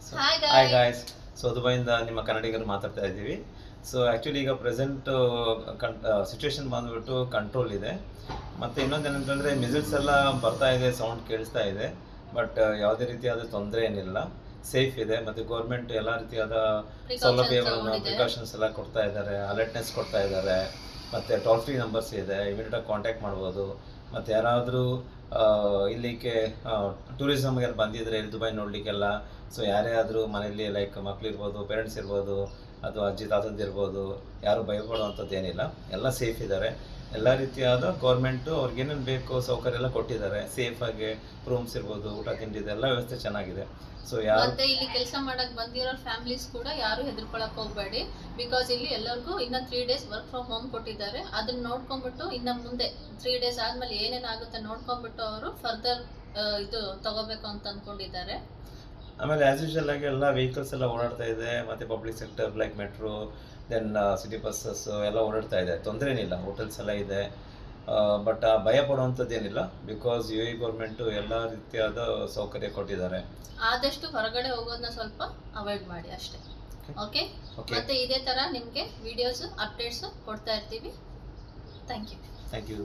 So Hi hi guys. Guys. So ದುಬೈಯಿಂದ ನಿಮ್ಮ ಕನ್ನಡಿಗರು ಮಾತಾಡ್ತಾ ಇದ್ದೀವಿ. ಸೊ ಆ್ಯಕ್ಚುಲಿ ಈಗ ಪ್ರೆಸೆಂಟ್ ಸಿಚುವೇಶನ್ ಬಂದ್ಬಿಟ್ಟು ಕಂಟ್ರೋಲ್ ಇದೆ. ಮತ್ತು ಇನ್ನೊಂದು ಏನಂತಂದರೆ ಮಿಸಲ್ಸ್ ಎಲ್ಲ ಬರ್ತಾ ಇದೆ, ಸೌಂಡ್ ಕೇಳಿಸ್ತಾ ಇದೆ. ಬಟ್ ಯಾವುದೇ ರೀತಿಯಾದ ತೊಂದರೆ ಏನಿಲ್ಲ, ಸೇಫ್ ಇದೆ. ಮತ್ತು ಗೌರ್ಮೆಂಟ್ ಎಲ್ಲ ರೀತಿಯಾದ ಸೌಲಭ್ಯಗಳನ್ನು, ಪ್ರಿಕಾಷನ್ಸ್ ಎಲ್ಲ ಕೊಡ್ತಾ ಇದ್ದಾರೆ, ಅಲರ್ಟ್ನೆಸ್ ಕೊಡ್ತಾ ಇದ್ದಾರೆ. ಮತ್ತು ಟೋಲ್ ಫ್ರೀ ನಂಬರ್ಸ್ ಇದೆ, ಇಮಿಡಿಯೇಟಾಗಿ ಕಾಂಟ್ಯಾಕ್ಟ್ ಮಾಡ್ಬೋದು. ಮತ್ತು ಯಾರಾದರೂ ಇಲ್ಲಿಗೆ ಟೂರಿಸಮ್ಗೆ ಬಂದಿದ್ದರೆ ಇಲ್ಲಿ ದುಬೈ ನೋಡಲಿಕ್ಕೆಲ್ಲ, ಸೊ ಯಾರೇ ಆದರೂ ಮನೆಯಲ್ಲಿ ಲೈಕ್ ಮಕ್ಕಳಿರ್ಬೋದು, ಪೇರೆಂಟ್ಸ್ ಇರ್ಬೋದು, ಅಥವಾ ಅಜ್ಜಿ ತಾತಂದಿರ್ಬೋದು, ಯಾರು ಭಯಪಡುವಂಥದ್ದು ಏನಿಲ್ಲ, ಎಲ್ಲ ಸೇಫ್ ಇದ್ದಾರೆ. ಎಲ್ಲ ರೀತಿಯಾದ ಗೌರ್ಮೆಂಟು ಅವ್ರಿಗೇನೇನು ಬೇಕು ಸೌಕರ್ಯ ಎಲ್ಲ ಕೊಟ್ಟಿದ್ದಾರೆ. ಸೇಫಾಗಿ ರೂಮ್ಸ್ ಇರ್ಬೋದು, ಊಟ ತಿಂಡಿ ಇದೆಲ್ಲ ವ್ಯವಸ್ಥೆ ಚೆನ್ನಾಗಿದೆ. ಸೊ ಯಾರು ಮತ್ತೆ ಇಲ್ಲಿ ಕೆಲಸ ಮಾಡಕ್ ಬಂದಿರೋ ಫ್ಯಾಮಿಲೀಸ್ ಕೂಡ ಯಾರು ಹೆದರ್ಕೊಳಕ್ ಹೋಗ್ಬೇಡಿ. ಬಿಕಾಸ್ ಇಲ್ಲಿ ಎಲ್ಲರಿಗೂ ಇನ್ನ 3 days ವರ್ಕ್ ಫ್ರಮ್ ಹೋಮ್ ಕೊಟ್ಟಿದ್ದಾರೆ. ಅದನ್ನ ನೋಡ್ಕೊಂಡ್ಬಿಟ್ಟು ಇನ್ನ ಮುಂದೆ 3 days ಆದ್ಮೇಲೆ ಏನೇನಾಗುತ್ತೆ ನೋಡ್ಕೊಂಡ್ಬಿಟ್ಟು ಅವರು ಫರ್ದರ್ ಇದು ತಗೋಬೇಕು ಅಂತ ಅನ್ಕೊಂಡಿದ್ದಾರೆ. ಆಮೇಲೆ ಆ್ಯಸ್ ಯೂಶುವಲ್ ಆಗಿ ಎಲ್ಲ ವೆಹಿಕಲ್ಸ್ ಎಲ್ಲ ಓಡಾಡ್ತಾ ಇದೆ. ಮತ್ತು public sector like metro, then city buses ಎಲ್ಲ ಓಡಾಡ್ತಾ ಇದೆ. ತೊಂದರೆ ಏನಿಲ್ಲ, ಹೋಟೆಲ್ಸ್ ಎಲ್ಲ ಇದೆ. ಬಟ್ ಭಯ ಪಡುವಂಥದ್ದು ಏನಿಲ್ಲ, ಬಿಕಾಸ್ UAE ಗೌರ್ಮೆಂಟು ಎಲ್ಲ ರೀತಿಯಾದ ಸೌಕರ್ಯ ಕೊಟ್ಟಿದ್ದಾರೆ. ಆದಷ್ಟು ಹೊರಗಡೆ ಹೋಗೋದನ್ನ ಸ್ವಲ್ಪ ಅವಾಯ್ಡ್ ಮಾಡಿ ಅಷ್ಟೇ. Okay, Okay. ಮತ್ತೆ ಇದೇ ತರ ನಿಮ್ಗೆ ವಿಡಿಯೋಸ್ ಅಪ್ಡೇಟ್ಸ್ ಕೊಡ್ತಾ ಇರ್ತೀವಿ. Thank you. Thank you.